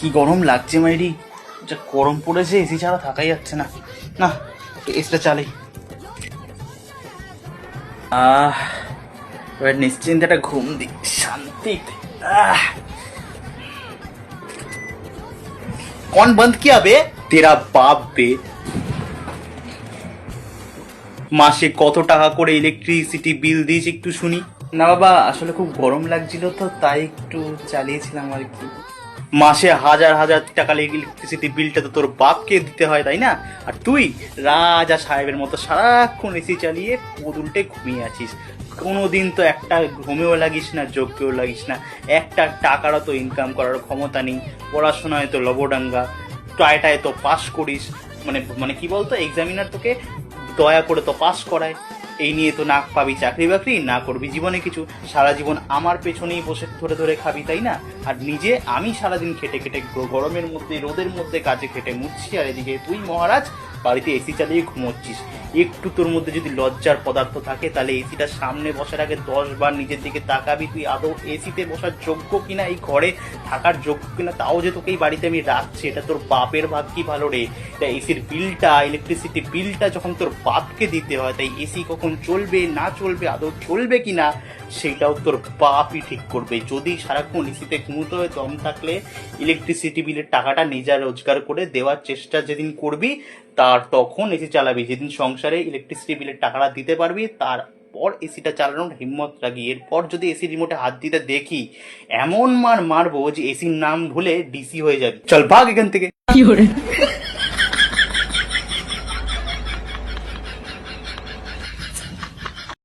কি গরম লাগছে মাইরি, যা গরম পড়েছে, এসি ছাড়া থাকাই যাচ্ছে না। না, এসিটা চালাই। এবার নিশ্চিন্তে একটা ঘুম দি শান্তিতে। कौन बंद किया बे? तेरा बाप बे। মাসে কত টাকা করে ইলেকট্রিসিটি বিল দিয়েছি একটু শুনি। না বাবা, আসলে খুব গরম লাগছিল তো তাই একটু চালিয়েছিলাম আর কি। মাসে হাজার হাজার টাকা ইলেকট্রিসিটি বিলটা তো তোর বাপকে দিতে হয়, তাই না? আর তুই রাজা সাহেবের মতো সারাক্ষণ এসি চালিয়ে উল্টে ঘুমিয়ে আছিস। কোনোদিন তো একটা ঘুমেও লাগিস না, যোগ্যও লাগিস না। একটা টাকারও তো ইনকাম করার ক্ষমতা নেই। পড়াশোনায় তো লবডাঙ্গা, টয়টায় তো পাস করিস। মানে মানে কি বলতো, এক্সামিনার তোকে দয়া করে তো পাস করায়। এই নিয়ে তো না পাবি চাকরি বাকরি, না করবি জীবনে কিছু। সারা জীবন আমার পেছনেই বসে ধরে ধরে খাবি, তাই না? আর নিজে আমি সারাদিন খেটে খেটে গরমের মধ্যে রোদের মধ্যে কাজে খেটে মুচ্ছি, আর এদিকে তুই মহারাজ বাড়িতে এসি চালিয়ে ঘুমোচ্ছিস। একটু তোর মধ্যে যদি লজ্জার পদার্থ থাকে তাহলে এসিটা সামনে বসার আগে 10 বার নিজের দিকে তাকাবি, তুই আদৌ এসিতে বসার যোগ্য কিনা, এই ঘরে থাকার যোগ্য কিনা। তাও যে তোকে এই বাড়িতে আমি রাখছি, এটা তোর বাপের ভাগ্যি ভালো রে। এটা এসির বিলটা, ইলেকট্রিসিটি বিলটা যখন তোর বাপকে দিতে হয়, তাই এসি কখন চলবে না চলবে, আদৌ চলবে কিনা সেটাও তোর বাপই ঠিক করবে। যদি সারাক্ষণ এসিতে ঘুমোতে হয়, দম থাকলে ইলেকট্রিসিটি বিলের টাকাটা নিজে রোজগার করে দেওয়ার চেষ্টা যেদিন করবি, তার তখন এসি চালাবি। যেদিন সংসারে ইলেকট্রিসিটি বিলের টাকাটা দিতে পারবি, তারপর এসিটা চালানোর হিম্মত রাখি। এরপর যদি এসি রিমোটে হাত দিতে দেখি, এমন মারবো যে এসির নাম ভুলে ডিসি হয়ে যাবে। চল ভাগ এখান থেকে।